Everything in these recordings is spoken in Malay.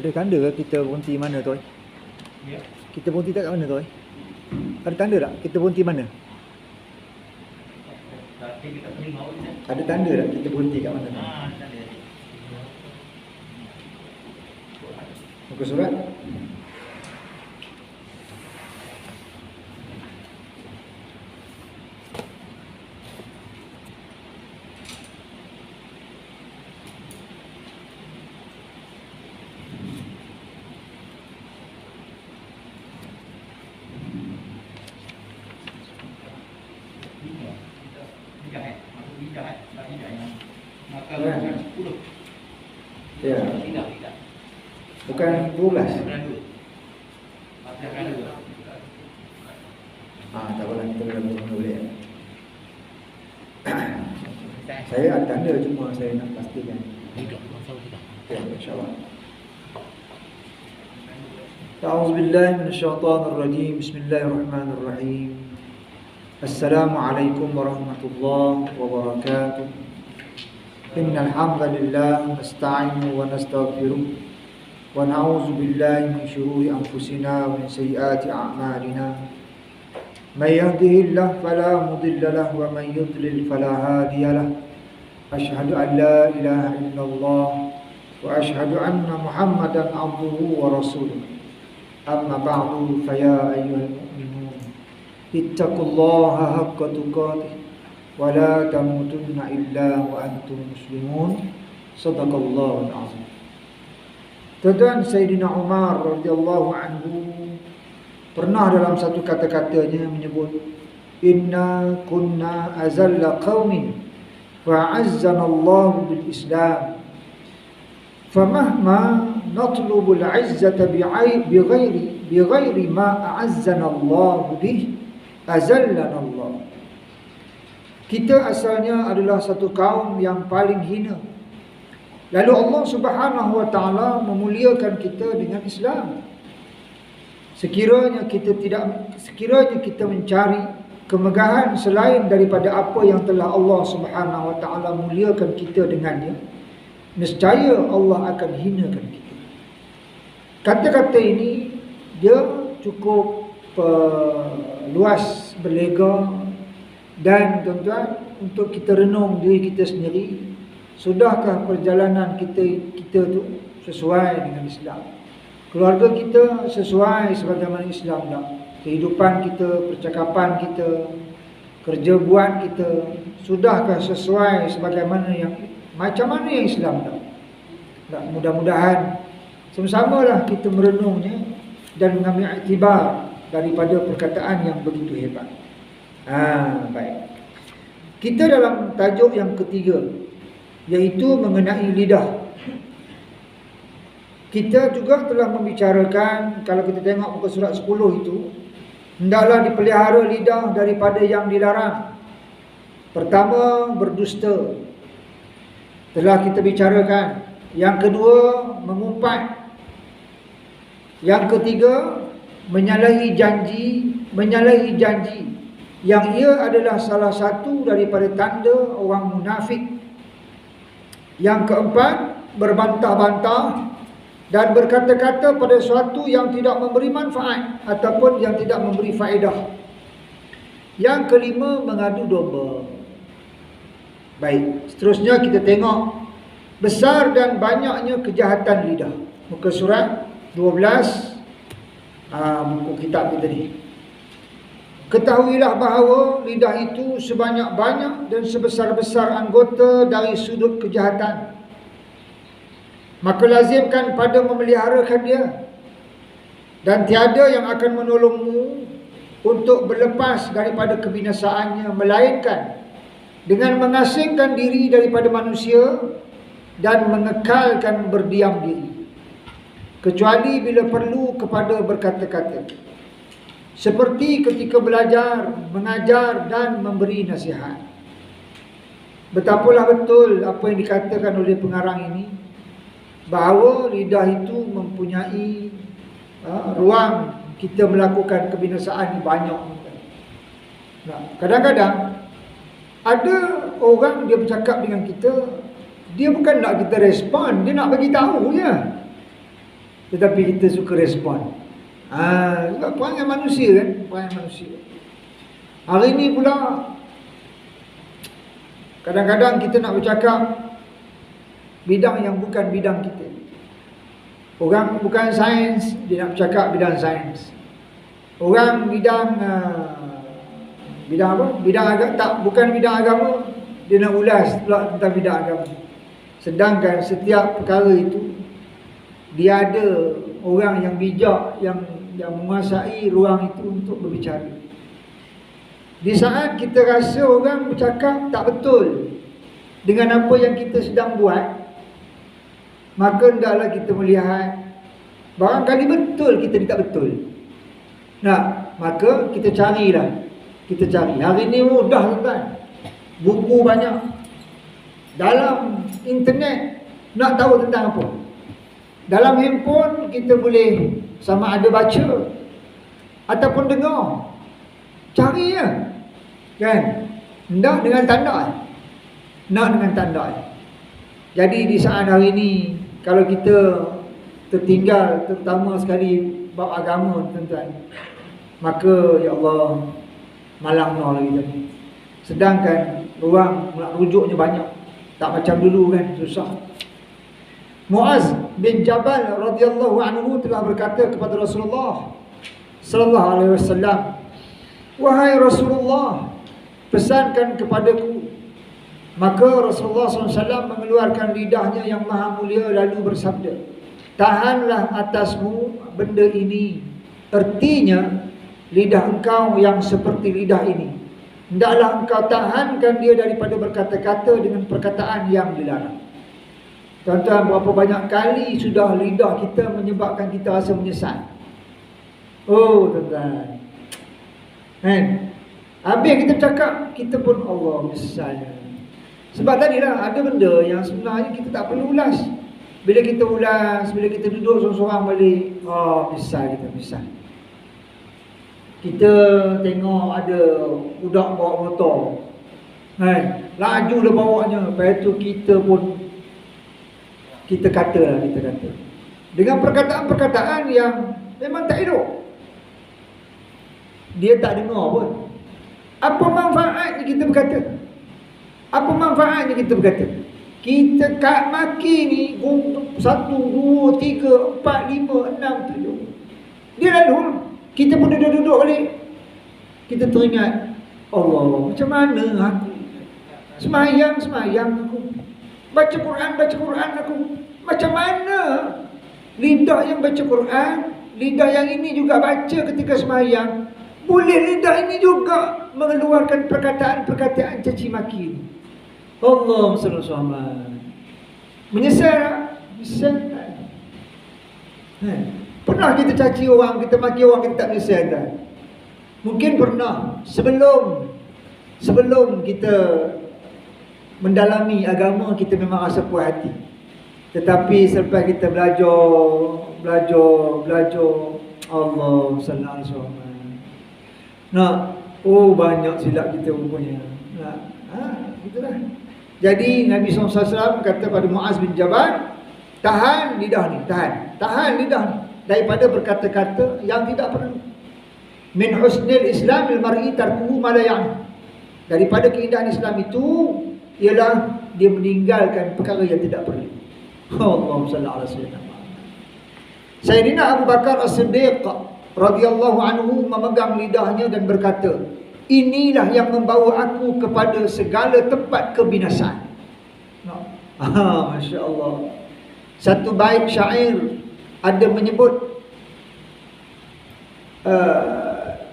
Ada tanda ke kita berhenti mana tu? Ya. Kita berhenti tak kat mana tu? Ada tanda tak kita berhenti mana? Tapi kita tengok je. Ada tanda tak kita berhenti kat mana tu? Tanda. Muka surat. Ya. Bukan 12. Tak apalah, kita boleh. Saya ada tanda, cuma saya nak pastikan. Ya, insyaAllah. A'udzubillahi minasyaitonirrajim. Bismillahirrahmanirrahim. Assalamualaikum warahmatullahi wabarakatuh. Innal hamdalillah nasta'inuhu wa nastaghfiruh wa na'udzu billahi min shururi anfusina wa min sayyiati a'malina. May yahdihillahu fala mudilla lahu wa may yudlil fala hadiya lahu. Asyhadu an la ilaha illallah wa asyhadu anna Muhammadan abduhu wa rasuluh. Amma ba'du fa ya ayyuhal mu'minun ittaqullaha haqqa tuqatih wa la tamutunna illa wa antum muslimun. Shadaqallahul azim. Tuan Sayyidina Umar radhiyallahu anhu pernah dalam satu kata-katanya menyebut, inna kunna azalla qaumin wa azzana Allah bil Islam, famahma natlubul izzata bighairi ma a'azzana Allah bih azallana Allah. Kita asalnya adalah satu kaum yang paling hina, lalu Allah Subhanahu wa taala memuliakan kita dengan Islam. Sekiranya kita mencari kemegahan selain daripada apa yang telah Allah Subhanahu wa taala muliakan kita dengannya, nescaya Allah akan hinakan kita. Kata-kata ini dia cukup luas, berlega. Dan tuan-tuan, untuk kita renung diri kita sendiri, sudahkah perjalanan kita tu sesuai dengan Islam? Keluarga kita sesuai sebagaimana Islam dah? Kehidupan kita, percakapan kita, kerja buat kita, sudahkah sesuai sebagaimana macam mana yang Islam dah? Mudah-mudahan sama-samalah kita merenungnya dan mengambil iktibar daripada perkataan yang begitu hebat. Baik. Kita dalam tajuk yang ketiga, iaitu mengenai lidah. Kita juga telah membicarakan, kalau kita tengok muka surat 10 itu, hendaklah dipelihara lidah daripada yang dilarang. Pertama, berdusta. Telah kita bicarakan. Yang kedua, mengumpat. Yang ketiga, menyalahi janji, yang ia adalah salah satu daripada tanda orang munafik. Yang keempat, berbantah-bantah dan berkata-kata pada sesuatu yang tidak memberi manfaat ataupun yang tidak memberi faedah. Yang kelima, mengadu domba. Baik, seterusnya kita tengok besar dan banyaknya kejahatan lidah. Muka surat 12 buku kitab kita ni. Ketahuilah bahawa lidah itu sebanyak-banyak dan sebesar-besar anggota dari sudut kejahatan. Maka lazimkan pada memeliharakan dia, dan tiada yang akan menolongmu untuk berlepas daripada kebinasaannya, melainkan dengan mengasingkan diri daripada manusia dan mengekalkan berdiam diri, kecuali bila perlu kepada berkata-kata, seperti ketika belajar, mengajar dan memberi nasihat. Betapalah betul apa yang dikatakan oleh pengarang ini, bahawa lidah itu mempunyai ruang kita melakukan kebinasaan banyak. Kadang-kadang ada orang dia bercakap dengan kita, dia bukan nak kita respon, dia nak bagi tahu je. tetapi kita suka respon. Sebab perangai manusia kan, perangai manusia. Hari ni pula kadang-kadang kita nak bercakap bidang yang bukan bidang kita. Orang bukan sains, dia nak bercakap bidang sains. Orang bidang apa? Bidang agama, tak, bukan bidang agama, dia nak ulas pula tentang bidang agama. Sedangkan setiap perkara itu dia ada orang yang bijak yang menguasai ruang itu untuk berbicara. Di saat kita rasa orang bercakap tak betul dengan apa yang kita sedang buat, maka hendaklah kita melihat barangkali betul kita tidak betul. Nah, maka kita carilah. Kita cari. Hari ni mudah tuan. Buku banyak. Dalam internet nak tahu tentang apa. Dalam handphone kita boleh sama ada baca ataupun dengar. Cari je. Kan? Nak dengan tanda. Nak dengan tanda. Jadi di saat hari ni kalau kita tertinggal terutama sekali bab agama tuan-tuan, maka ya Allah malangnya lagi tadi. Sedangkan ruang nak rujuknya banyak. Tak macam dulu kan, susah. Muaz bin Jabal radhiyallahu anhu telah berkata kepada Rasulullah sallallahu alaihi wasallam, "Wahai Rasulullah, pesankan kepadaku." Maka Rasulullah SAW mengeluarkan lidahnya yang maha mulia lalu bersabda, "Tahanlah atasmu benda ini." Artinya, lidah engkau yang seperti lidah ini, hendaklah engkau tahankan dia daripada berkata-kata dengan perkataan yang dilarang. Tuan-tuan, berapa banyak kali sudah lidah kita menyebabkan kita rasa menyesal. Oh tuan-tuan, kan? Habis kita cakap, kita pun Allah menyesal. Sebab tadilah ada benda yang sebenarnya kita tak perlu ulas. Bila kita ulas, bila kita duduk seorang-seorang balik, menyesal kita, menyesal. Kita tengok ada budak bawa motor, laju dah bawanya. Lepas tu kita pun kita kata dengan perkataan-perkataan yang memang tak elok. Dia tak dengar pun. Apa manfaatnya kita berkata? Apa manfaatnya kita berkata? Kita kat maki ni 1, 2, 3, 4, 5, 6, 7. Dia lalu. Kita pun duduk-duduk balik. Kita teringat, Allah, macam mana aku? Semayang aku. Baca Quran aku. Macam mana? Lidah yang baca Quran, lidah yang ini juga baca ketika semayang, boleh lidah ini juga mengeluarkan perkataan-perkataan caci maki. Allah SWT. Menyesal? Menyesal. Pernah kita caci orang, kita maki orang, kita tak menyesal tak? Mungkin pernah sebelum kita mendalami agama, kita memang rasa puas hati. Tetapi selepas kita belajar Allah sallallahu alaihi wasallam, banyak silap kita rupanya. Gitulah. Jadi Nabi SAW kata pada Muaz bin Jabal, tahan lidah ni, tahan lidah ni daripada berkata-kata yang tidak perlu. Min husnil Islamil mar'i tarkuhu ma la ya'ni. Daripada keindahan Islam itu ialah dia meninggalkan perkara yang tidak perlu. Allahumma salli ala sayyidina Muhammad. Sayyidina Abu Bakar As-Siddiq radhiyallahu anhu memegang lidahnya dan berkata, inilah yang membawa aku kepada segala tempat kebinasaan. Masya Allah. Satu bait syair ada menyebut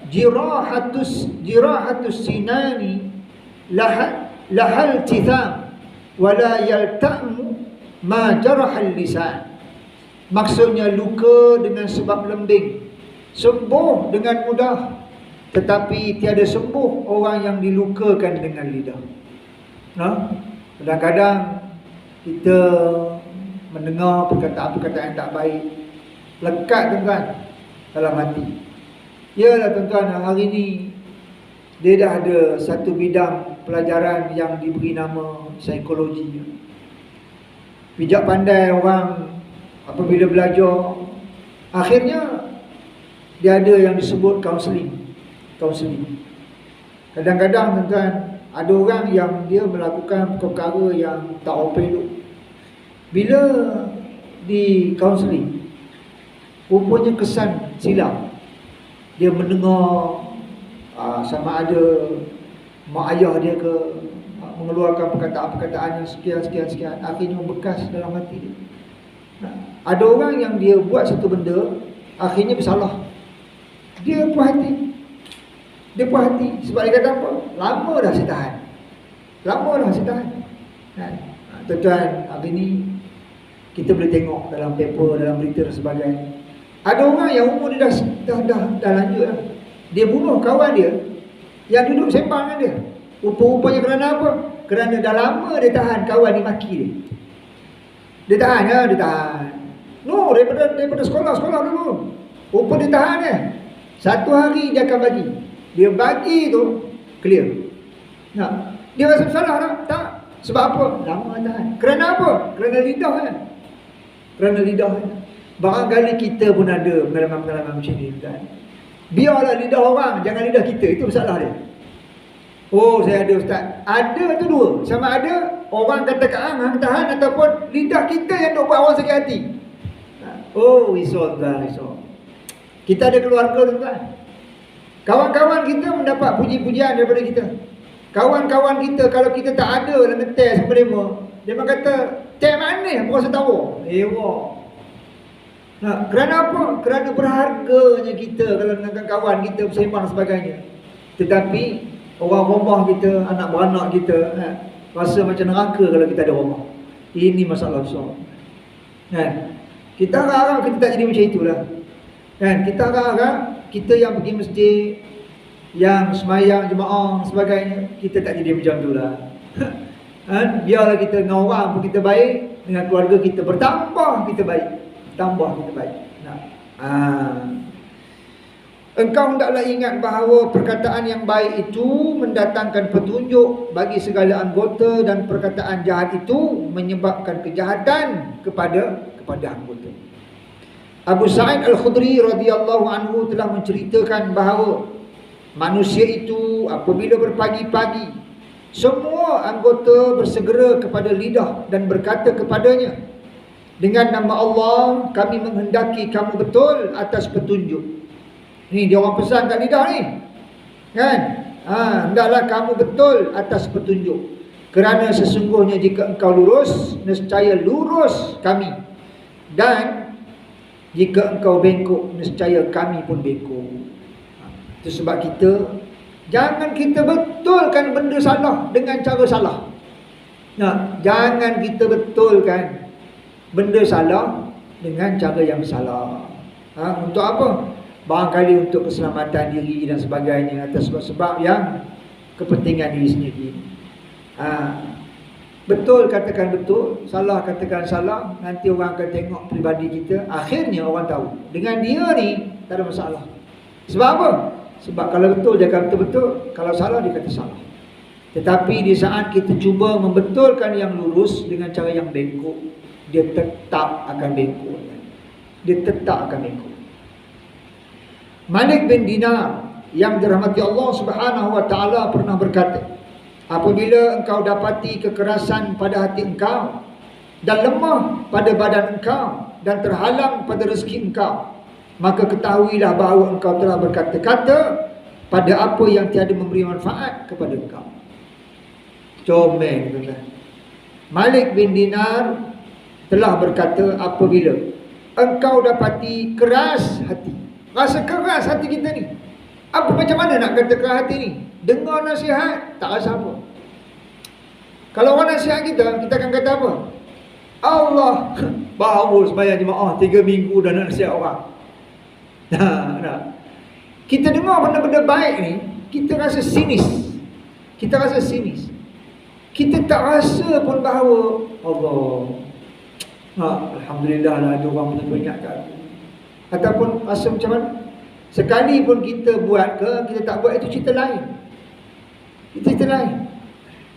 jirahatus sinani lahal titham wala yalta'mu ma jarahal lisan. Maksudnya luka dengan sebab lembing sembuh dengan mudah, tetapi tiada sembuh orang yang dilukakan dengan lidah. Kadang-kadang kita mendengar perkataan-perkataan yang tak baik, lekat tuan-tuan dalam hati. Yalah tuan-tuan, hari ni dia dah ada satu bidang pelajaran yang diberi nama psikologi. Bijak pandai orang apabila belajar Akhirnya dia ada yang disebut kaunseling. Kadang-kadang tuan-tuan, ada orang yang dia melakukan perkara yang tak elok. Bila di kaunseling, rupanya kesan silap. Dia mendengar sama ada mak ayah dia ke mengeluarkan perkataan-perkataan yang sekian. Akhirnya membekas dalam hati dia. Ada orang yang dia buat satu benda, akhirnya bersalah. Dia puas hati. Sebab dia kata apa? Lama dah saya tahan. Tuan-tuan, hari ni kita boleh tengok dalam paper, dalam berita dan sebagainya. Ada orang yang umur dia dah lanjut lah. Dia bunuh kawan dia yang duduk sembang dengan dia. Rupa-rupanya kerana apa? Kerana dah lama dia tahan kawan ni maki dia. Dia tahan. No, daripada sekolah dulu. Rupa dia tahan dia. Satu hari dia akan bagi. Dia bagi tu clear. Dia rasa bersalah tak? Sebab apa? Lama tahan. Kerana apa? Kerana lidah kan. Barangkali kita pun ada pengalaman-pengalaman macam ni kan. Biarlah lidah orang, jangan lidah kita. Itu masalah dia. Oh, saya ada ustaz. Ada tu dua. Sama ada orang kata hang tahan ataupun lidah kita yang nak buat orang sakit hati. Oh, risau. Kita ada keluarga tuan-tuan. Kawan-kawan kita mendapat puji-pujian daripada kita. Kawan-kawan kita kalau kita tak ada dalam test sama dia kata, "Test mana? Aku rasa tahu." Kerana apa? Kerana berharganya kita kalau dengan kawan kita bersembang dan sebagainya. Tetapi orang rumah kita, anak beranak kita rasa macam neraka kalau kita ada rumah. Ini masalah besar. Kan? Kita harap kita tak jadi macam itulah. Kan? Kita harap kita yang pergi masjid, yang semayang jemaah sebagainya, kita tak jadi macam itulah. Biarlah kita dengan orang pun kita baik, dengan keluarga kita bertambah kita baik. Engkau hendaklah ingat bahawa perkataan yang baik itu mendatangkan petunjuk bagi segala anggota dan perkataan jahat itu menyebabkan kejahatan kepada anggota. Abu Sa'id Al-Khudri radhiyallahu anhu telah menceritakan bahawa manusia itu apabila berpagi-pagi, semua anggota bersegera kepada lidah dan berkata kepadanya, "Dengan nama Allah, kami menghendaki kamu betul atas petunjuk." Ni dia orang pesan kat lidah ni. Kan? Hendaklah kamu betul atas petunjuk. Kerana sesungguhnya jika engkau lurus, nescaya lurus kami. Dan jika engkau bengkok, nescaya kami pun bengkok. Itu sebab jangan kita betulkan benda salah dengan cara salah. Jangan kita betulkan benda salah dengan cara yang salah. Untuk apa? Barangkali untuk keselamatan diri dan sebagainya, atas sebab-sebab yang kepentingan diri sendiri. Betul katakan betul, salah katakan salah. Nanti orang akan tengok peribadi kita. Akhirnya orang tahu dengan dia ni tak ada masalah. Sebab apa? Sebab kalau betul dia kata betul, kalau salah dia kata salah. Tetapi di saat kita cuba membetulkan yang lurus dengan cara yang bengkok, dia tetap akan bengkok. Malik bin Dinar yang dirahmati Allah Subhanahu wa taala pernah berkata, apabila engkau dapati kekerasan pada hati engkau dan lemah pada badan engkau dan terhalang pada rezeki engkau, maka ketahuilah bahawa engkau telah berkata-kata pada apa yang tiada memberi manfaat kepada engkau. Comel. Malik bin Dinar telah berkata, apabila engkau dapati keras hati, rasa keras hati kita ni, macam mana nak kata keras hati ni? Dengar nasihat, tak rasa apa. Kalau orang nasihat kita akan kata apa? Allah, baru sembahyang jemaah 3 minggu dah nak nasihat orang. Kita dengar benda-benda baik ni, kita rasa sinis. Kita tak rasa pun bahawa Allah, Alhamdulillah lah ada orang betul-betul ingatkan. Ataupun rasa macam mana? Sekali pun kita buat ke, kita tak buat, itu cerita lain.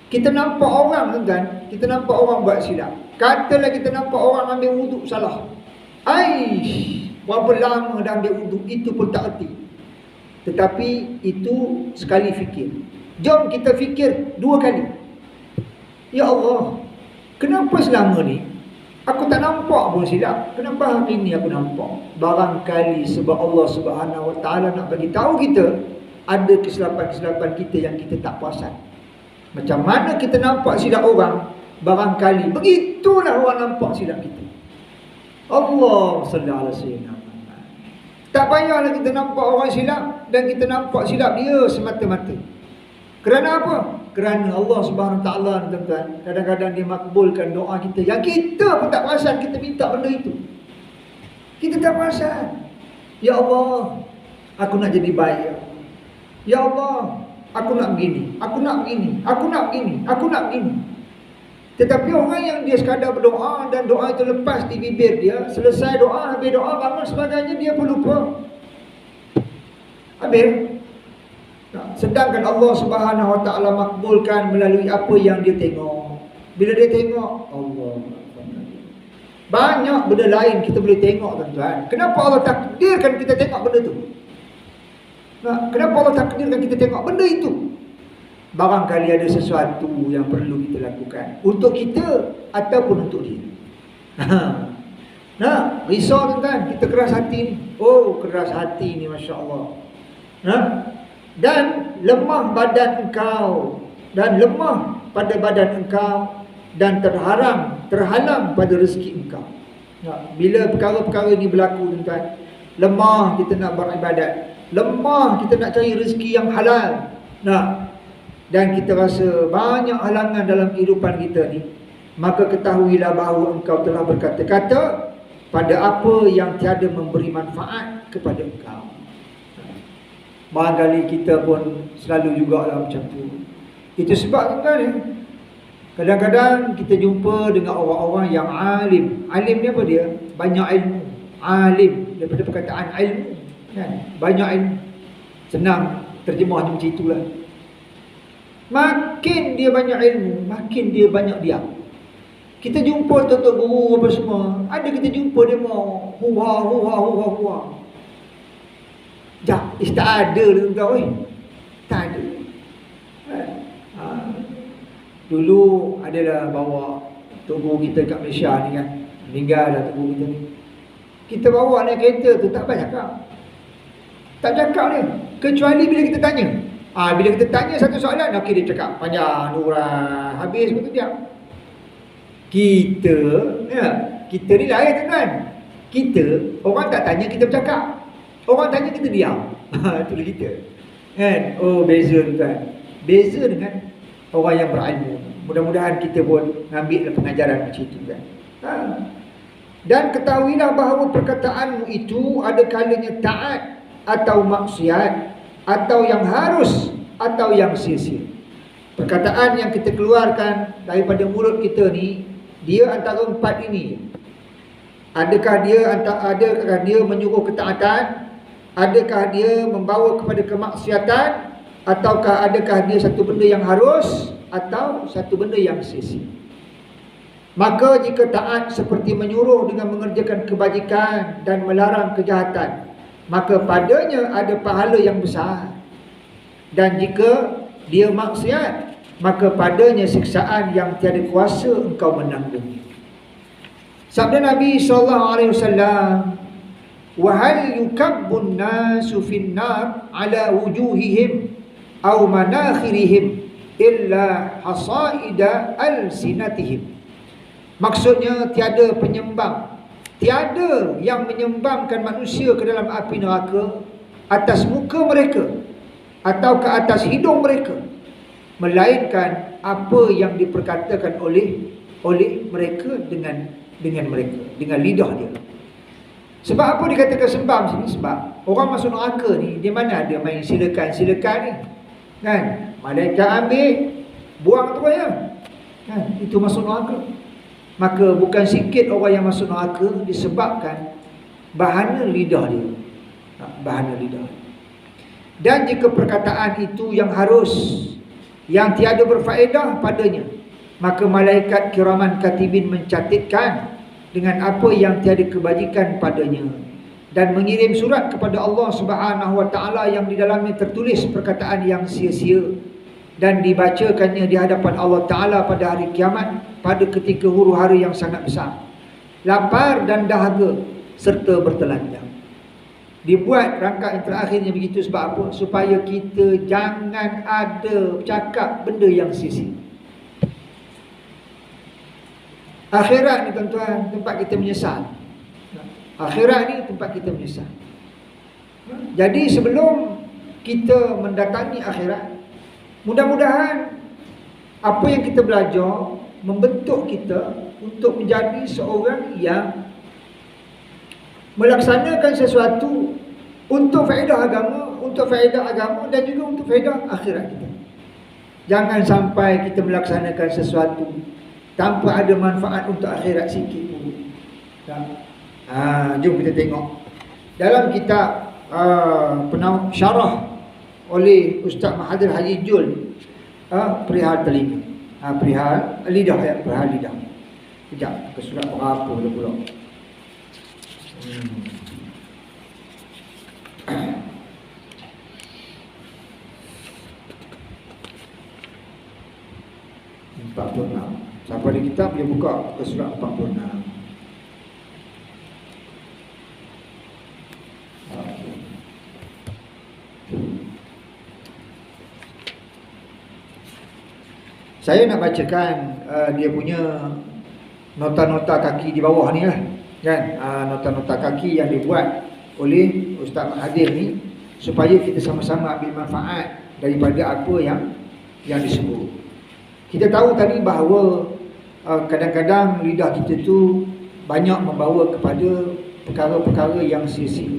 Kita nampak orang tuan-tuan, kita nampak orang buat silap. Katalah kita nampak orang ambil wuduk salah. berapa lama dah ambil wuduk, itu pun tak erti. Tetapi itu sekali fikir. Jom kita fikir 2 kali. Ya Allah, kenapa selama ni aku tak nampak pun silap? Kenapa hari ni aku nampak? Barangkali sebab Allah Subhanahu Wa Taala nak bagi tahu kita ada kesilapan-kesilapan kita yang kita tak perasan. Macam mana kita nampak silap orang, barangkali begitulah orang nampak silap kita. Allah sallallahu alaihi wasallam. Tak payahlah kita nampak orang silap dan kita nampak silap dia semata-mata. Kerana apa? Kerana Allah Subhanahu Wa Taala, tuan-tuan, kadang-kadang dia makbulkan doa kita yang kita pun tak perasan kita minta benda itu. Kita tak perasan. Ya Allah, aku nak jadi baik. Ya Allah, aku nak begini, aku nak begini, aku nak begini, aku nak begini. Tetapi orang yang dia sekadar berdoa dan doa itu lepas di bibir dia, selesai doa, habis doa, bangun sebagainya, dia pun lupa. Habis. Sedangkan Allah Subhanahu Wa Taala makbulkan melalui apa yang dia tengok. Bila dia tengok, Allah, banyak benda lain kita boleh tengok, tuan-tuan. Kenapa Allah takdirkan kita tengok benda tu? Kenapa Allah takdirkan kita tengok benda itu? Barangkali ada sesuatu yang perlu kita lakukan untuk kita ataupun untuk dia. Nah, risau, tuan-tuan, kita keras hati ni. Oh, keras hati ni, masya-Allah. Dan lemah badan engkau, dan lemah pada badan engkau, dan terhalang pada rezeki engkau. Bila perkara-perkara ini berlaku, tuan-tuan, lemah kita nak beribadat, lemah kita nak cari rezeki yang halal, dan kita rasa banyak halangan dalam kehidupan kita ni, maka ketahuilah bahawa engkau telah berkata-kata pada apa yang tiada memberi manfaat kepada engkau. Barangkali kita pun selalu jugalah macam tu. Itu sebab, tuan-tuan, kadang-kadang kita jumpa dengan orang-orang yang alim. Alim ni apa dia? Banyak ilmu. Alim daripada perkataan ilmu, kan? Banyak ilmu. Senang terjemahnya macam itulah. Makin dia banyak ilmu, makin dia banyak diam. Kita jumpa tuan-tuan guru apa semua, ada kita jumpa dia mau huwa. Tak ada lah kau, tak ada. Dulu adalah bawa tok guru kita kat Malaysia ni kan, meninggal dah tok guru kita ni. Kita bawa naik kereta tu tak banyak cakap. Tak cakap dia, kecuali bila kita tanya. Bila kita tanya satu soalan, okey dia cakap panjang urang, habis betul diam. Kita ni lain, tuan-tuan. Kita orang tak tanya kita bercakap. Orang tanya kita diam. Itulah kita. Kan? Oh, beza, tuan. Beza dengan orang yang berilmu. Mudah-mudahan kita pun ambil pengajaran macam itu, kan. Dan ketahuilah bahawa perkataanmu itu ada kalanya taat atau maksiat, atau yang harus atau yang sia-sia. Perkataan yang kita keluarkan daripada mulut kita ni, dia antara 4 ini. Adakah dia menyuruh ketaatan? Adakah dia membawa kepada kemaksiatan? Ataukah adakah dia satu benda yang harus atau satu benda yang sia-sia? Maka jika taat seperti menyuruh dengan mengerjakan kebajikan dan melarang kejahatan, maka padanya ada pahala yang besar. Dan jika dia maksiat, maka padanya siksaan yang tiada kuasa engkau menanggung. Sabda Nabi SAW, wa hal yukabbun nasu fin nar ala wujuhihim aw manakhirihim illa hasaida alsinatihim. Maksudnya tiada penyembang, tiada yang menyembangkan manusia ke dalam api neraka atas muka mereka atau ke atas hidung mereka, melainkan apa yang diperkatakan oleh mereka dengan mereka, dengan lidah dia. Sebab apa dikatakan sembam sini? Sebab orang masuk neraka ni, dia mana ada main silakan ni, kan? Malaikat ambil, buang tu ya, kan? Itu masuk neraka. Maka bukan sikit orang yang masuk neraka disebabkan bahana lidah dia, bahana lidah. Dan jika perkataan itu yang harus, yang tiada berfaedah padanya, maka malaikat kiraman katibin mencatatkan dengan apa yang tiada kebajikan padanya, dan mengirim surat kepada Allah Subhanahu wa taala yang di dalamnya tertulis perkataan yang sia-sia dan dibacakannya di hadapan Allah taala pada hari kiamat, pada ketika huru-hara yang sangat besar, lapar dan dahaga serta bertelanjang. Dibuat rangkaian terakhirnya begitu sebab apa? Supaya kita jangan ada cakap benda yang sia-sia. Akhirat ni tuan-tuan, tempat kita menyesal. Akhirat ni tempat kita menyesal. Jadi sebelum kita mendatangi akhirat, mudah-mudahan apa yang kita belajar membentuk kita untuk menjadi seorang yang melaksanakan sesuatu untuk faedah agama dan juga untuk faedah akhirat kita. Jangan sampai kita melaksanakan sesuatu tanpa ada manfaat untuk akhirat sikit pun. Jom kita tengok dalam kitab syarah oleh Ustaz Mahathir Haji Jul, perihal telinga, perihal lidah, perihal lidah. Sekejap, ke surat berapa pula. Empat puluh enam. Siapa ada kitab dia buka ke surat 46. Saya nak bacakan dia punya nota-nota kaki di bawah ni lah, kan? Nota-nota kaki yang dibuat oleh Ustaz Mahathir ni, supaya kita sama-sama ambil manfaat daripada apa yang disebut. Kita tahu tadi bahawa kadang-kadang lidah kita tu banyak membawa kepada perkara-perkara yang sia-sia.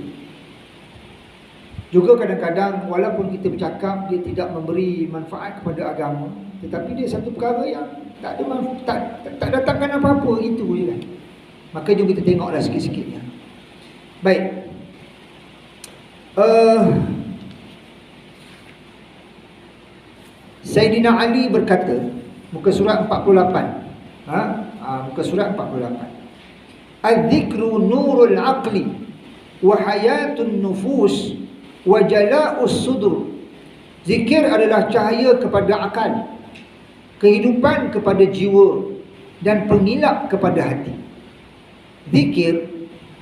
Juga kadang-kadang walaupun kita bercakap dia tidak memberi manfaat kepada agama, tetapi dia satu perkara yang tak ada manfaat, tak datangkan apa-apa, itu je kan. Maka jom kita tengoklah sikit-sikitnya. Baik. Sayyidina Ali berkata, muka surat 48. Muka surat 48. Al-dhikru nurul aqli wa hayatun nufus wa jala'us sudur. Zikir adalah cahaya kepada akal, kehidupan kepada jiwa, dan pengilap kepada hati. Zikir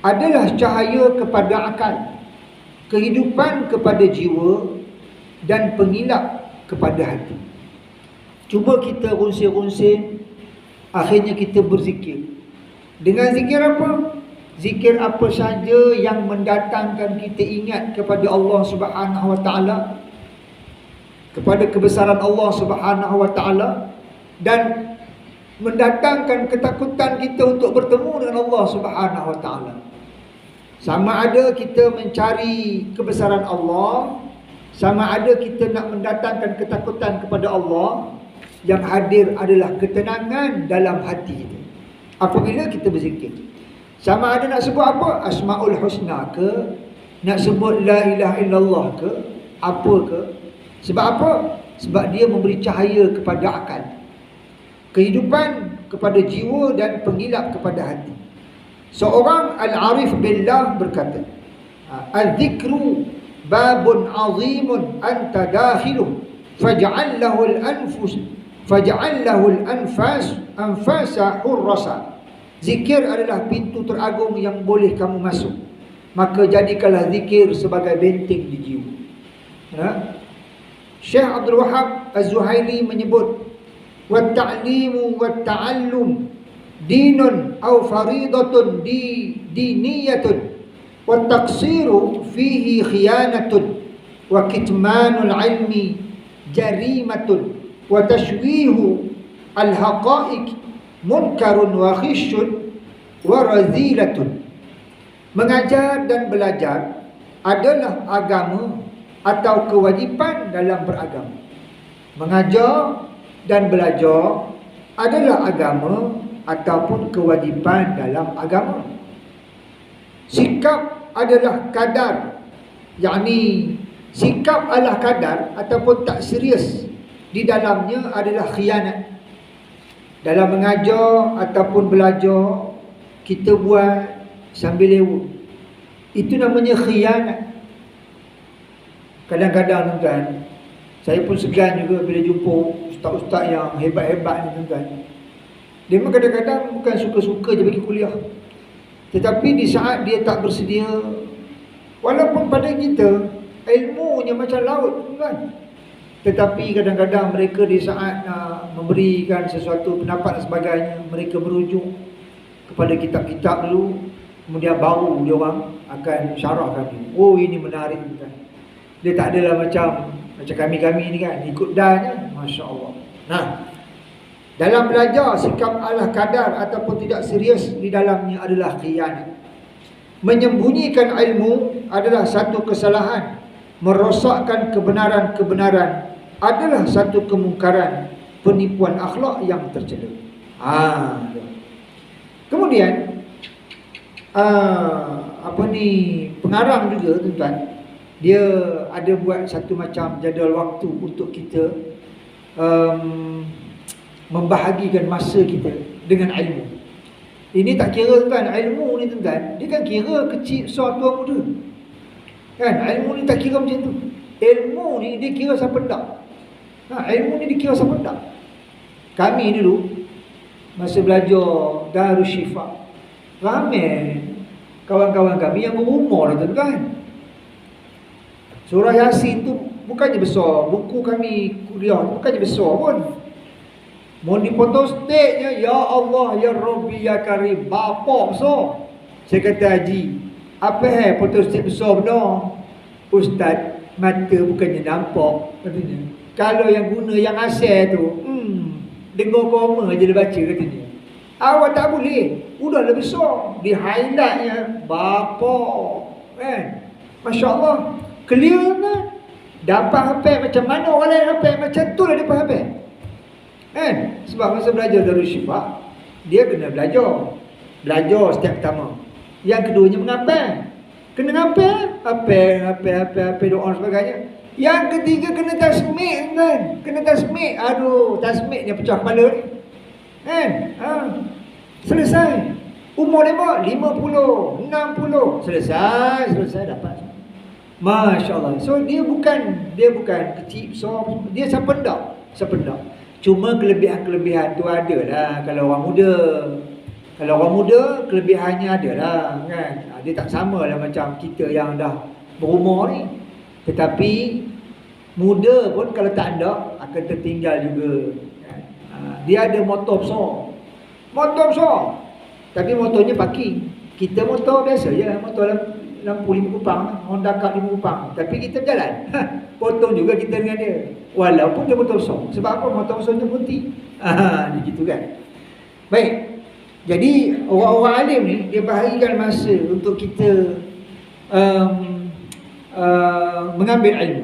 adalah cahaya kepada akal, kehidupan kepada jiwa, dan pengilap kepada hati. Cuba kita runsir-runsir, akhirnya kita berzikir. Dengan zikir apa? Zikir apa saja yang mendatangkan kita ingat kepada Allah Subhanahu wa taala, kepada kebesaran Allah Subhanahu wa taala, dan mendatangkan ketakutan kita untuk bertemu dengan Allah Subhanahu wa taala. Sama ada kita mencari kebesaran Allah, sama ada kita nak mendatangkan ketakutan kepada Allah, yang hadir adalah ketenangan dalam hati kita apabila kita berzikir. Sama ada nak sebut apa? Asmaul Husna ke, nak sebut La ilaha illallah ke, apa ke. Sebab apa? Sebab dia memberi cahaya kepada akal, kehidupan kepada jiwa, dan pengilap kepada hati. Seorang al-arif billah berkata, al-dhikru babun azimun anta dakhiluh faj'al lahu al-anfus faj'al lahu al-anfas anfasa hurrasa. Zikir adalah pintu teragung yang boleh kamu masuk, maka jadikanlah zikir sebagai benteng di jiwa. Syekh Abdul Wahab Az-Zuhaili menyebut, wa ta'limu wa ta'allum dinun aw faridatun diniyatun wa taqsiru fihi khiyanatun wa kitmanul ilmi jarimatun wa tashwihu al-haqa'iq munkarun wa khishun wa razilatun. Mengajar dan belajar adalah agama atau kewajipan dalam beragama. Mengajar dan belajar adalah agama ataupun kewajipan dalam agama. Sikap adalah kadar, yakni sikap adalah kadar ataupun tak serius di dalamnya adalah khianat. Dalam mengajar ataupun belajar, kita buat sambil lewat. Itu namanya khianat. Kadang-kadang tuan, saya pun segan juga bila jumpa ustaz-ustaz yang hebat-hebat ni tuan. Dia memang kadang-kadang bukan suka-suka je bagi kuliah, tetapi di saat dia tak bersedia, walaupun pada kita ilmunya macam laut tuan, tetapi kadang-kadang mereka di saat memberikan sesuatu pendapat dan sebagainya, mereka merujuk kepada kitab-kitab dulu, kemudian baru dia orang akan syarahkan. Oh, ini menarik kan. Dia tak adalah macam kami-kami ni kan, ikut dah. Masya Allah. Nah, dalam belajar, sikap Allah kadar ataupun tidak serius di dalamnya adalah khianat. Menyembunyikan ilmu adalah satu kesalahan. Merosakkan kebenaran-kebenaran adalah satu kemungkaran, penipuan akhlak yang tercela. Kemudian pengarang juga tuan, dia ada buat satu macam jadual waktu untuk kita membahagikan masa kita dengan ilmu. Ini tak kira tuan, ilmu ni tuan, dia kan kira kecil, besar, tua, muda. Kan, ilmu ni tak kira macam tu. Ilmu ni dia kira siapa tak. Ilmu ni dia kira siapa tak. Kami dulu masa belajar Darus Syifa, ramai kawan-kawan kami yang berumur dah tu kan. Surah Yasin tu bukannya besar, buku kami kuliah bukannya besar pun. Mau dipotong steknya, ya Allah, ya Rabbi, ya Karim, bapak besar. Saya kata, Haji, apa potong stek besar benar? Ustaz, mata bukannya nampak katanya. Kalau yang guna yang asal tu, dengar koma je dia baca katanya. Awak tak boleh, udah lebih besar. Di highlightnya bapak kan. Masya Allah, clear kan. Dapat hafal macam mana orang lain hafal, macam tu lah dia hafal kan. Sebab masa belajar Darus Syifa, dia kena belajar setiap pertama. Yang keduanya menghafal. Kena hafal doa dan sebagainya. Yang ketiga kena tasmik kan. Kena tasmik. Aduh, tasmik dia pecah kepala ni kan. Selesai. Umur dia 50, 60. Selesai dapat. Masya Allah. So dia bukan kecil besar, dia sependak. Cuma kelebihan-kelebihan tu ada lah kalau orang muda. Kalau orang muda kelebihannya ada lah kan. Dia tak sama lah macam kita yang dah berumur ni. Tetapi muda pun kalau tak ada akan tertinggal juga kan. Dia ada motor besar, tapi motornya parking. Kita motor biasa je, motor lampu 5 kupang, Honda Cup 5 kupang, tapi kita berjalan. Potong juga kita dengan dia, walaupun dia motor besar. Sebab apa? Motor besarnya berhenti. Begitu kan. Baik. Jadi orang-orang alim ni dia bahagikan masa untuk kita mengambil ilmu.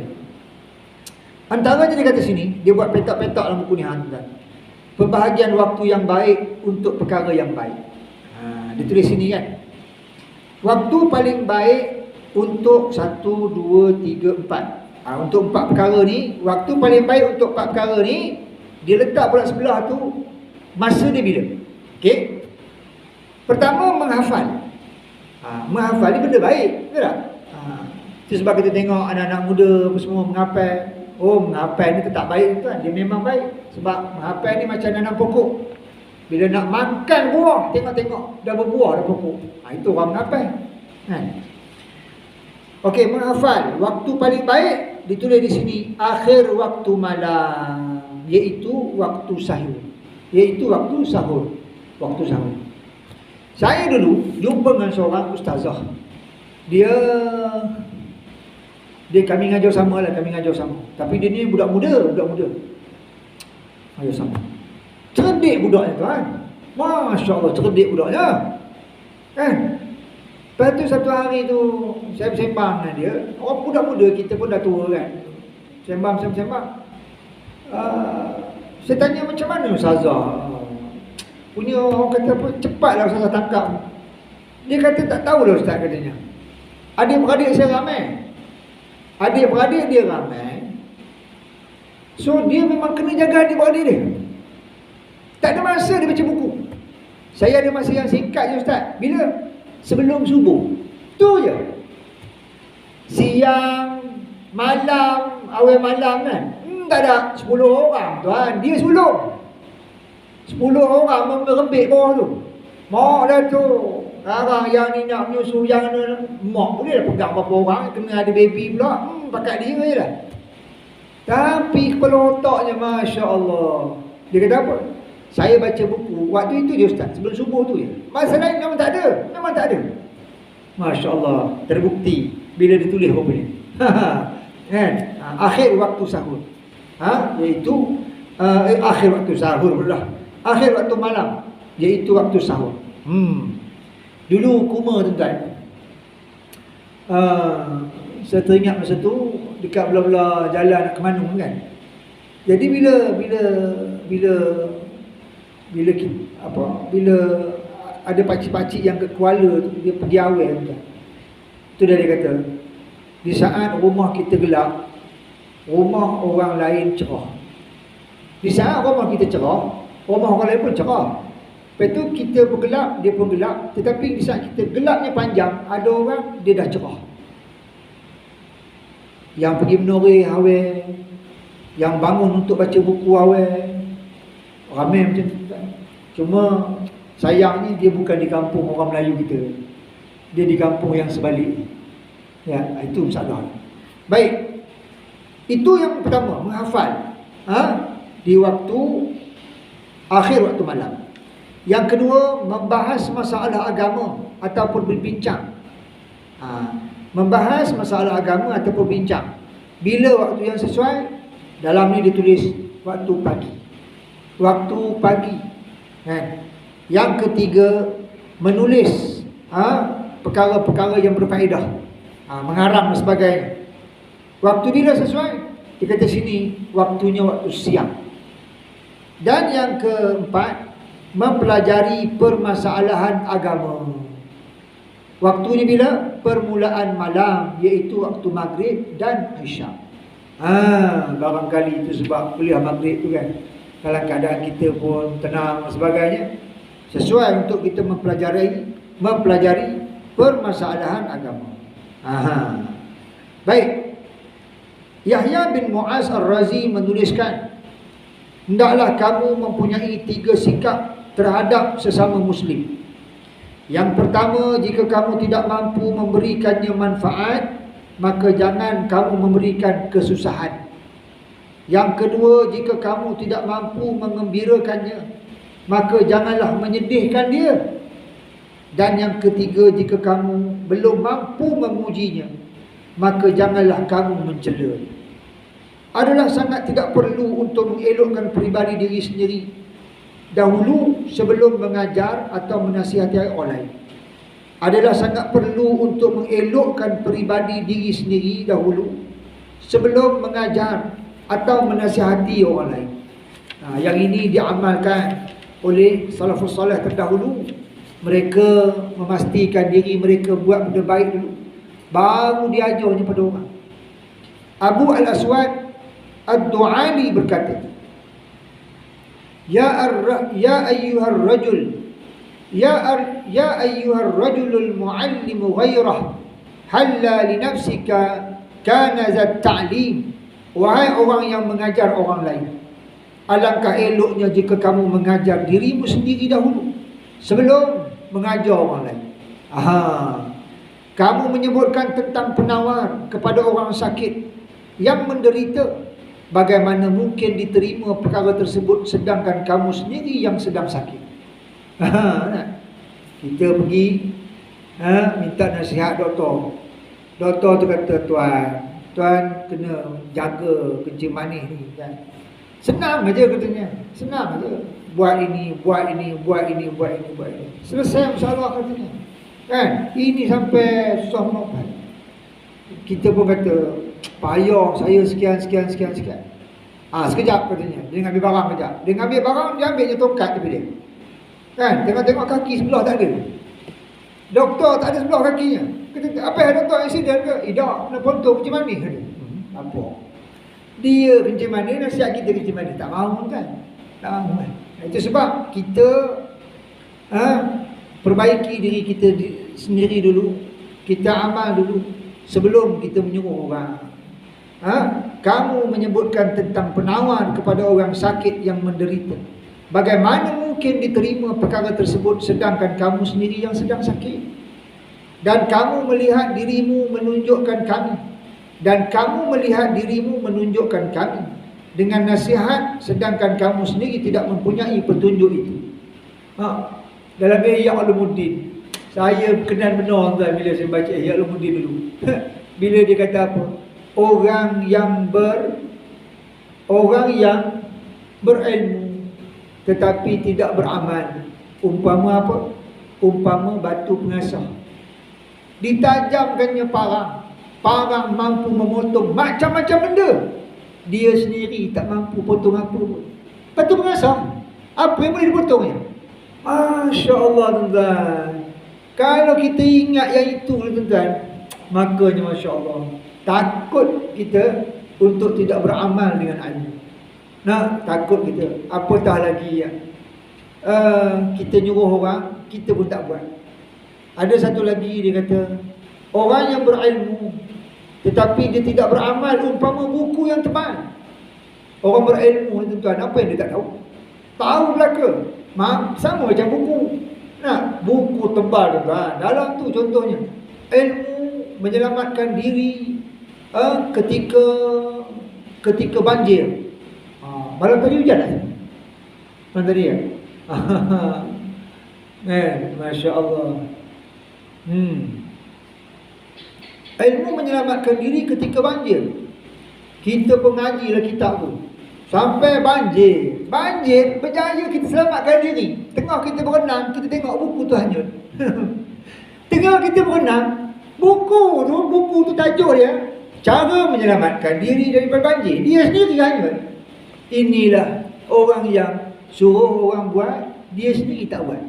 Antaranya dia kata sini, dia buat petak-petak dalam buku ni kan. Pembahagian waktu yang baik untuk perkara yang baik. Dia tulis sini kan. Waktu paling baik untuk 1, 2, 3, 4. Untuk 4 perkara ni, waktu paling baik untuk 4 perkara ni, dia letak pula sebelah tu masa dia bila. Okey. Pertama, menghafal. Menghafal ni benda baik, betul tak? Itu sebab kita tengok anak-anak muda semua menghafal. Oh, menghafal ni tak baik tuan. Dia memang baik. Sebab menghafal ni macam nanam pokok. Bila nak makan buah, tengok-tengok dah berbuah dah pokok. Itu orang menghafal kan? Okey, menghafal. Waktu paling baik ditulis di sini, akhir waktu malam, iaitu waktu sahur. Waktu sahur. Saya dulu jumpa dengan seorang ustazah. Dia kami ngajar sama. Tapi dia ni budak muda. Ngajar sama. Cerdik budaknya tuan. Masya Allah, cerdik budaknya kan. Lepas tu satu hari tu saya bersembang dengan dia. Orang budak muda, kita pun dah tua kan. Sembang. Saya tanya macam mana ustazah punya, orang kata apa, cepatlah ustazah tangkap. Dia kata tak tahulah ustaz katanya. Adik-beradik saya ramai. Adik-beradik dia ramai. So dia memang kena jaga adik-beradik dia. Tak ada masa dia baca buku. Saya ada masa yang singkat je ustaz. Bila? Sebelum subuh. Tu je. siang, malam, awal malam kan. Tak ada 10 orang tuan, dia sulung 10 orang merembik bawah tu. Mak dah tu. Sekarang yang ni nak menyusu, yang ni mak boleh dah pegang berapa orang, kena ada baby pula. Pakat dia je lah. Tapi kepala otaknya Masya Allah. Dia kata apa? Saya baca buku waktu itu je ustaz, sebelum subuh tu je. Masa lain memang tak ada. Memang tak ada. Masya Allah. Terbukti bila ditulis apa ni. Kan? Akhir waktu sahur. Iaitu akhir waktu sahur pula. Akhir waktu malam, iaitu waktu sahur. Dulu kuma tuan-tuan. Saya teringat masa tu dekat belah-belah jalan ke Manung kan. Jadi bila ada pakcik-pakcik yang ke Kuala tu, dia pergi awal tuan. Tu dia kata, di saat rumah kita gelap, rumah orang lain cerah. Di saat rumah kita cerah, rumah orang lain pun cerah. Lepas tu kita bergelap, dia pun gelap. Tetapi di saat kita gelapnya panjang, ada orang dia dah cerah. Yang pergi menoreh awal, yang bangun untuk baca buku awal, ramai macam tu. Cuma sayangnya dia bukan di kampung orang Melayu kita. Dia di kampung yang sebalik. Ya, itu masalah. Baik. Itu yang pertama, menghafal. Di waktu akhir waktu malam. Yang kedua, membahas masalah agama ataupun berbincang. Membahas masalah agama ataupun bincang. Bila waktu yang sesuai, dalam ni ditulis waktu pagi. Waktu pagi. Yang ketiga, menulis perkara-perkara yang berfaedah, mengarang dan sebagainya. Waktu bila sesuai, dia kata sini waktunya waktu siang. Dan yang keempat, mempelajari permasalahan agama. Waktunya bila? Permulaan malam, iaitu waktu maghrib dan isyak. Barangkali itu sebab kuliah maghrib tu kan, dalam keadaan kita pun tenang dan sebagainya, sesuai untuk kita mempelajari permasalahan agama. Baik. Yahya bin Mu'az Ar-Razi menuliskan, hendaklah kamu mempunyai 3 sikap terhadap sesama Muslim. Yang pertama, jika kamu tidak mampu memberikannya manfaat, maka jangan kamu memberikan kesusahan. Yang kedua, jika kamu tidak mampu mengembirakannya, maka janganlah menyedihkan dia. Dan yang ketiga, jika kamu belum mampu memujinya, maka janganlah kamu mencela. Adalah sangat tidak perlu untuk mengelokkan peribadi diri sendiri dahulu sebelum mengajar atau menasihati orang lain. Adalah sangat perlu untuk mengelokkan peribadi diri sendiri dahulu sebelum mengajar atau menasihati orang lain. Yang ini diamalkan oleh salafus salih terdahulu. Mereka memastikan diri mereka buat benda baik dulu, baru diajarnya pada orang. Abu Al-Aswad Ad-Du'ali berkata, Ya ayyuhar rajul, Ya ayyuhar rajulul muallimu ghairah, halla li nafsika kana zat ta'lim. Wahai orang yang mengajar orang lain, alangkah eloknya jika kamu mengajar dirimu sendiri dahulu sebelum mengajar orang lain. Kamu menyebutkan tentang penawar kepada orang sakit yang menderita, bagaimana mungkin diterima perkara tersebut sedangkan kamu sendiri yang sedang sakit? Kita pergi minta nasihat doktor. Doktor tu kata, Tuan kena jaga kencing manis ni kan. Senang aja katanya. Senang aja. Buat ini, buat ini, buat ini, buat ini, buat ini. Selesai masalah katanya. Kan? Ini sampai susah menopal. Kita pun kata, payah saya sekian. Sekejap katanya. Dia ambil barang kejap. Dia ambil barang, dia ambilnya tongkat daripada dia. Kan? Tengok kaki sebelah tak ada. Doktor tak ada sebelah kakinya. Kata, apa yang doktor insiden ke? Tak, nak potong kencing manis ke? Apa? Dia kencing manis, nasihat kita kencing manis. Tak mahu kan? Tak mahu kan? Itu sebab kita perbaiki diri kita sendiri dulu. Kita amal dulu. sebelum kita menyuruh orang. Kamu menyebutkan tentang penawar kepada orang sakit yang menderita. Bagaimana mungkin diterima perkara tersebut sedangkan kamu sendiri yang sedang sakit? Dan kamu melihat dirimu menunjukkan kami, dan kamu melihat dirimu menunjukkan kami dengan nasihat sedangkan kamu sendiri tidak mempunyai petunjuk itu. Dalam Ihya Ulumuddin, saya kenal benar tuan bila saya baca Ihya Ulumuddin dulu. Bila dia kata apa? Orang yang berilmu tetapi tidak beramal, umpama apa? Umpama batu pengasah. Ditajamkannya parang mampu memotong macam-macam benda. Dia sendiri tak mampu potong apa pun. Batu pengasah, apa yang boleh dipotongnya? Masya Allah tuan-tuan. Kalau kita ingat yang itu tuan-tuan, makanya Masya Allah, takut kita untuk tidak beramal dengan ilmu. Takut kita. Apatah lagi kita nyuruh orang, kita pun tak buat. Ada satu lagi dia kata, orang yang berilmu tetapi dia tidak beramal umpama buku yang tebal. Orang berilmu tuan-tuan, apa yang dia tak tahu? Tahu belaka. Sama macam buku. Buku tebal tuan-tuan. Dalam tu contohnya, ilmu menyelamatkan diri ketika banjir. Malam tadi hujan tak? Malam tadi ya? Masya Allah. Ilmu menyelamatkan diri ketika banjir. Kita pengajilah kitab tu sampai banjir berjaya kita selamatkan diri. Tengah kita berenang, kita tengok buku tu hanyut. Tengah kita berenang, buku tu tajuk dia cara menyelamatkan diri daripada banjir. Dia sendiri hanyut. Inilah orang yang suruh orang buat, dia sendiri tak buat.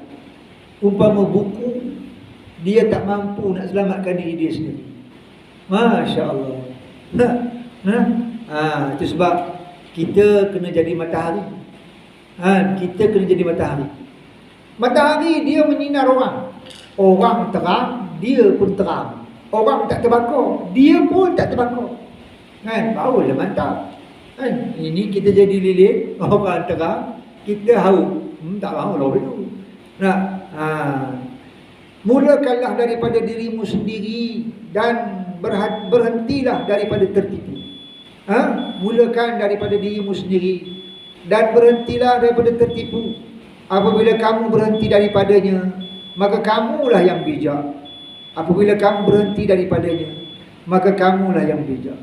Umpama buku, dia tak mampu nak selamatkan diri dia sendiri. Masya Allah. Itu sebab kita kena jadi matahari. Kita kena jadi matahari. Matahari dia menyinar orang. Orang terang, dia pun terang. Orang tak terbakar, dia pun tak terbakar. Barulah mantap. Ini kita jadi lilin, orang terang, kita haus. Tak mahu lah itu. Mulakanlah daripada dirimu sendiri dan berhentilah daripada tertipu. Mulakan daripada dirimu sendiri dan berhentilah daripada tertipu. Apabila kamu berhenti daripadanya, maka kamulah yang bijak. Apabila kamu berhenti daripadanya, maka kamulah yang bijak.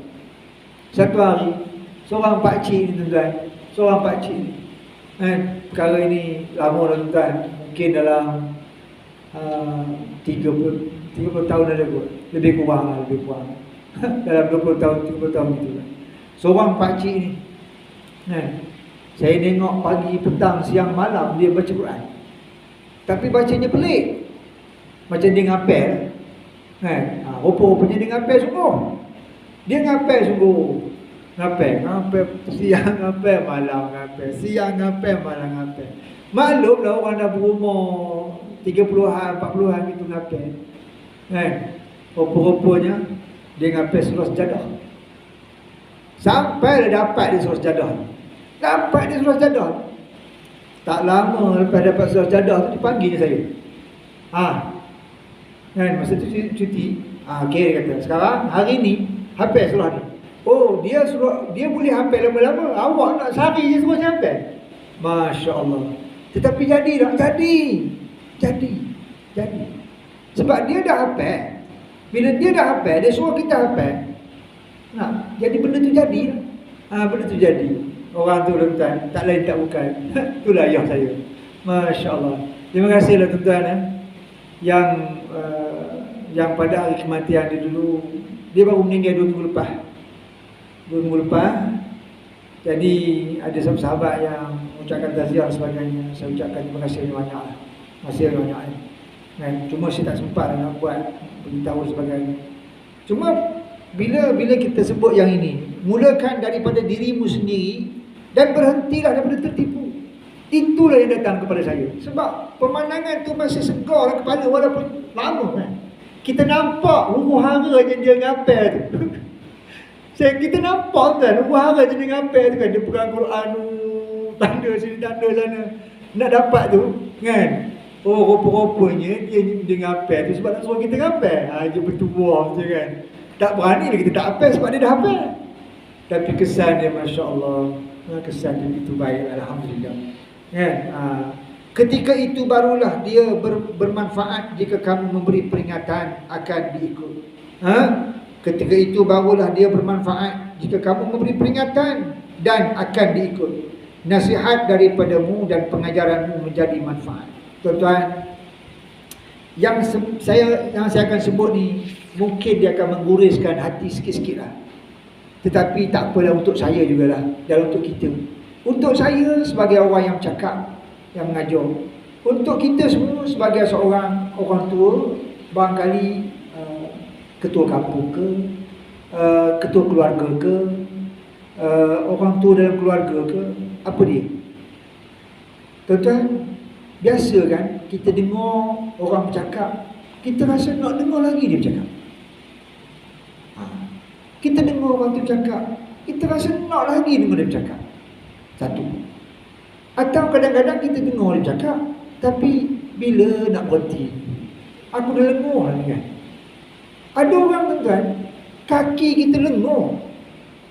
Satu hari, seorang pakcik ni tuan-tuan, seorang pakcik ni, perkara ini lama dah tuan-tuan, mungkin dalam 30 tahun ada kot. Lebih kurang dalam 20 tahun, 30 tahun itu. Seorang pakcik ni, saya tengok pagi, petang, siang, malam dia baca Quran. Tapi bacanya pelik, macam dia ngapel. Rupa-rupanya dia ngapel sungguh. Dia ngapel sungguh. Ngapel siang, ngapel malam, ngapel siang, ngapel malam, ngapel. Maklumlah orang dah berumur 30-an, 40-an itu ngapel. Rupa-rupanya dia ngapel surah Sajadah. Sampai dah dapat dia surah Sajadah. Dapat dia surah Sajadah. Tak lama lepas dapat surah Sajadah tu dipanggil saya. Masa tu cuti. Okey, dia kata, sekarang hari ni hafal surah ni. Oh, dia boleh hafal lama-lama. Awak nak sehari je surah hafal. Masya Allah. Tetapi jadi tak? Jadi. Sebab dia dah hafal. Bila dia dah hafal, dia suruh kita hafal. Jadi benda tu jadi. Benda tu jadi. Orang tu tuan-tuan, tak lain tak bukan. Itulah ayah saya. Masya Allah. Terima kasihlah tuan-tuan. Yang pada hari kematian dia dulu, dia baru meninggal 2 minggu lepas. 2 minggu lepas. Jadi ada sahabat yang mengucapkan taziah dan sebagainya. Saya ucapkan terima kasih banyak. Cuma saya tak sempat nak buat beritahu sebagainya. Cuma bila kita sebut yang ini, mulakan daripada dirimu sendiri dan berhentilah daripada tertipu. Itulah yang datang kepada saya. Sebab pemandangan tu masih segar dalam kepala walaupun lama Kita nampak huru-hara je dia ngapel tu. Kita nampak kan huru-hara je dia ngapel tu kan. Dia pegang Quran, tanda sini, tanda sana. Nak dapat tu kan. Oh, rupa-rupanya dia ngapel tu sebab nak suruh kita ngapel. Dia bertubuh je kan. Tak berani lah kita tak hafal sebab dia dah hafal. Tapi kesan dia Masya Allah, kesan dia itu baik, Alhamdulillah kan? Ketika itu barulah dia bermanfaat jika kamu memberi peringatan akan diikut. Ketika itu barulah dia bermanfaat jika kamu memberi peringatan dan akan diikut. Nasihat daripadamu dan pengajaranmu menjadi manfaat. Tuan-tuan, yang saya akan sebut ni mungkin dia akan mengguriskan hati sikit-sikit lah. Tetapi tak apalah, untuk saya jugalah dan untuk kita. Untuk saya sebagai orang yang bercakap, yang mengajar. Untuk kita semua sebagai seorang orang tua, barangkali ketua kampung ke, ketua keluarga ke, orang tua dalam keluarga ke, apa dia? Tuan-tuan, biasa kan kita dengar orang bercakap, kita rasa nak dengar lagi dia bercakap. Kita dengar orang tu bercakap, kita rasa nak lagi dengar dia bercakap. Satu. Atau kadang-kadang kita dengar dia bercakap, tapi bila nak berhenti, aku dah lenguh lagi kan. Ada orang tuan-tuan, kaki kita lenguh,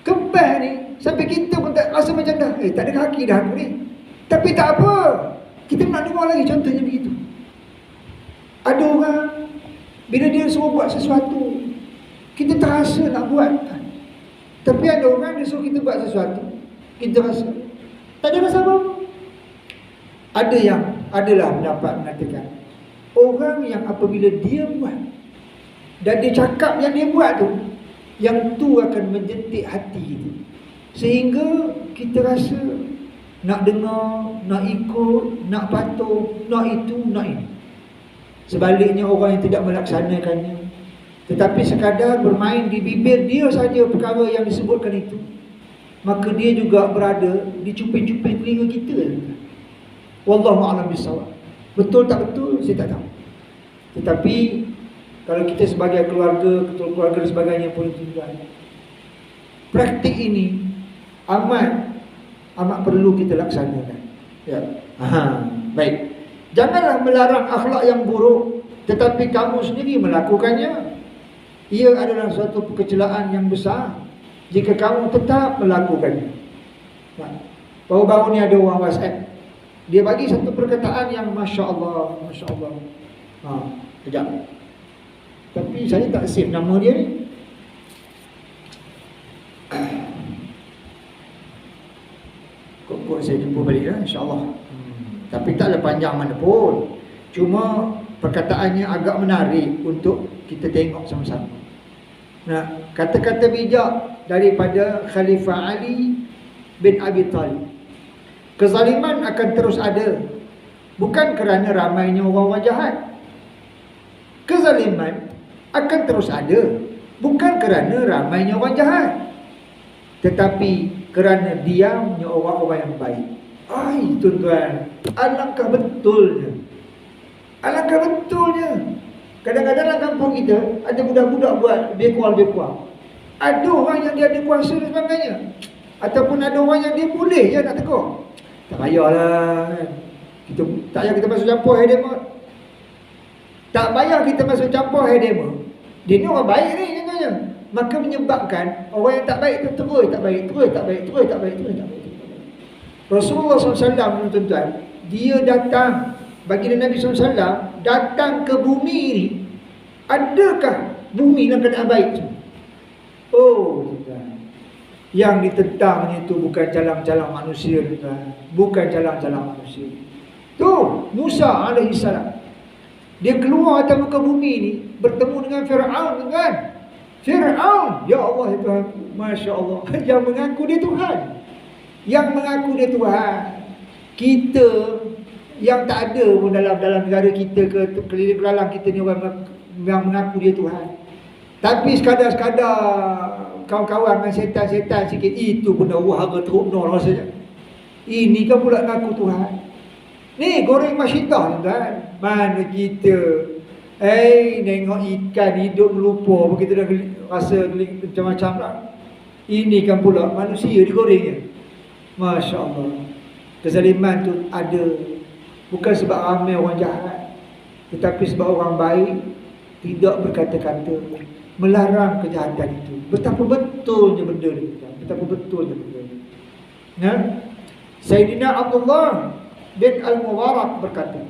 kebas ni, sampai kita pun tak rasa macam dah, tak ada kaki dah aku ni. Tapi tak apa, kita nak dengar lagi, contohnya begitu. Ada orang, bila dia suruh buat sesuatu, kita terasa nak buat kan? Tapi ada orang dia suruh kita buat sesuatu, kita rasa tak ada rasa apa. Adalah pendapat mengatakan, orang yang apabila dia buat dan dia cakap yang dia buat tu, yang tu akan menjentik hati kita, sehingga kita rasa nak dengar, nak ikut, nak patuh, nak itu, nak ini. Sebaliknya orang yang tidak melaksanakannya, tetapi sekadar bermain di bibir dia saja perkara yang disebutkan itu, maka dia juga berada di cuping-cuping telinga kita. Wallahu a'lam bissawab. Betul tak betul saya tak tahu. Tetapi kalau kita sebagai keluarga, ketua keluarga dan sebagainya pun juga, praktik ini amat perlu kita laksanakan. Ya. Baik. Janganlah melarang akhlak yang buruk, tetapi kamu sendiri melakukannya. Ia adalah suatu kecelakaan yang besar jika kamu tetap melakukannya. Baru-baru ni ada orang WhatsApp, dia bagi satu perkataan yang Masya Allah, Masya Allah. Kejap. Tapi saya tak save nama dia ni. Kok saya jumpa balik lah, insyaAllah. Tapi taklah panjang mana pun. Cuma perkataannya agak menarik untuk kita tengok sama-sama. Nah, kata-kata bijak daripada Khalifah Ali bin Abi Talib. Kezaliman akan terus ada, bukan kerana ramainya orang-orang jahat. Kezaliman akan terus ada, bukan kerana ramainya orang jahat, tetapi kerana diamnya orang-orang yang baik. Tuan-tuan, alangkah betulnya. Alangkah betulnya. Kadang-kadang dalam kampung kita ada budak-budak buat bekual-bekual. Ada orang yang dia ada kuasa dan sebagainya, ataupun ada orang yang dia boleh je nak tegur. Tak payahlah kan. Tak payah kita masuk campur hedema. Tak payah kita masuk campur hedema. Dia ni orang baik ni contohnya. Maka menyebabkan orang yang tak baik tu terus tak baik, terus tak baik, terus tak baik, terus tak baik. Rasulullah SAW, tuan-tuan, dia datang, baginda Nabi SAW datang ke bumi ni, adakah bumi dalam keadaan baik? Tuan-tuan, yang ditentangnya itu bukan jalan-jalan manusia, tuan-tuan, bukan jalan-jalan manusia. Tu Musa alaihissalam, dia keluar atas muka bumi ni, bertemu dengan Fir'aun, tuan-tuan. Fir'aun, ya Allah, Tuhan, Masya Allah, yang mengaku dia Tuhan, yang mengaku dia Tuhan. Kita yang tak ada pun dalam negara kita ke keliling belalang kita ni orang yang mengaku dia Tuhan. Tapi sekadar kawan-kawan dengan setan-setan sikit, itu pun dah harga teruk no rasanya. Ini kan pula mengaku Tuhan. Ni goreng masyidah, tuan. Mana kita Nengok ikan hidup melupa, begitu dah rasa macam-macam lah. Ini kan pula manusia digorengnya. Masya Allah. Kezaliman tu ada, bukan sebab ramai orang jahat, tetapi sebab orang baik tidak berkata-kata melarang kejahatan itu. Betapa betulnya benda ni, betapa betulnya benda ni. Nah, Sayyidina Abdullah bin Al-Mubarak berkata,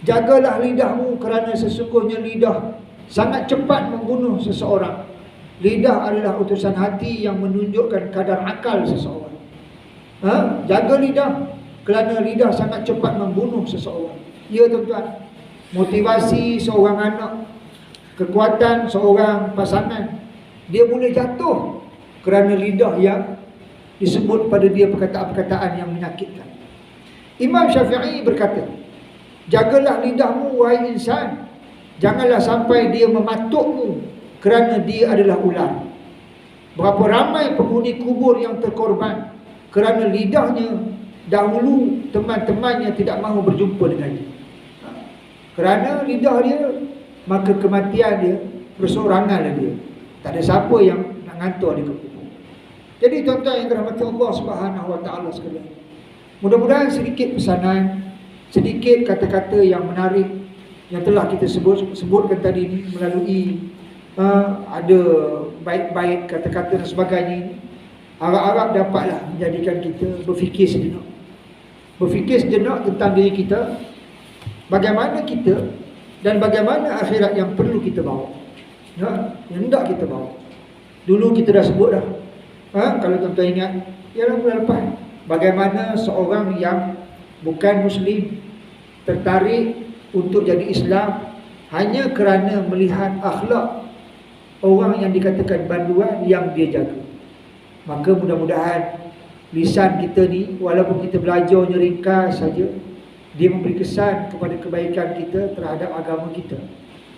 jagalah lidahmu kerana sesungguhnya lidah sangat cepat membunuh seseorang. Lidah adalah utusan hati yang menunjukkan kadar akal seseorang. Jaga lidah kerana lidah sangat cepat membunuh seseorang. Ya tuan-tuan, motivasi seorang anak, kekuatan seorang pasangan, dia boleh jatuh kerana lidah yang disebut pada dia perkataan-perkataan yang menyakitkan. Imam Syafi'i berkata, jagalah lidahmu wahai insan, janganlah sampai dia mematukmu kerana dia adalah ular. Berapa ramai penghuni kubur yang terkorban kerana lidahnya dahulu teman-temannya tidak mahu berjumpa dengannya. Kerana lidah dia, maka kematian dia bersoranganlah dia. Tak ada siapa yang nak ngantor dia ke kubur. Jadi tuan-tuan yang dirahmati Allah Subhanahu Wa Taala sekalian, mudah-mudahan sedikit pesanan, sedikit kata-kata yang menarik yang telah kita sebutkan tadi ini melalui ada baik-baik kata-kata dan sebagainya ini, harap-harap dapatlah menjadikan kita berfikir sejenak. Berfikir sejenak tentang diri kita, bagaimana kita dan bagaimana akhirat yang perlu kita bawa, yang hendak kita bawa. Dulu kita dah sebut dah, kalau tuan-tuan ingat, ialah bulan lepas, bagaimana seorang yang bukan Muslim tertarik untuk jadi Islam hanya kerana melihat akhlak orang yang dikatakan banduan yang dia jaga. Maka mudah-mudahan lisan kita ni, walaupun kita belajarnya ringkas saja, dia memberi kesan kepada kebaikan kita terhadap agama kita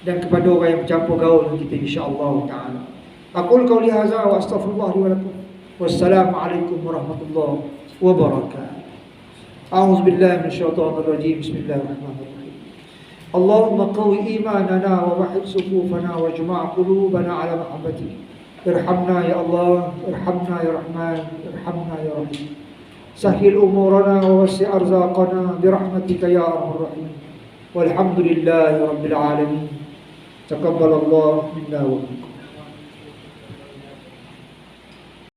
dan kepada orang yang bercampur gaul dengan kita, insya-Allah taala. Aqul qauli hadza wa astaghfirullah li wa lakum. Wassalamualaikum warahmatullahi wabarakatuh. A'udzu billahi minasyaitonir rajim. Bismillahirrahmanirrahim. Allahumma qawi imanana wa wahid sufufana wa jma' qulubana ala mahabbatik. Irhamna ya Allah, irhamna ya Rahman, irhamna ya Rahim. Sahil umurana wa wasi' arzaqana birahmatika ya arhamar rahimin. Walhamdulillahi rabbil alamin. Taqabbalallahu minna wa minkum.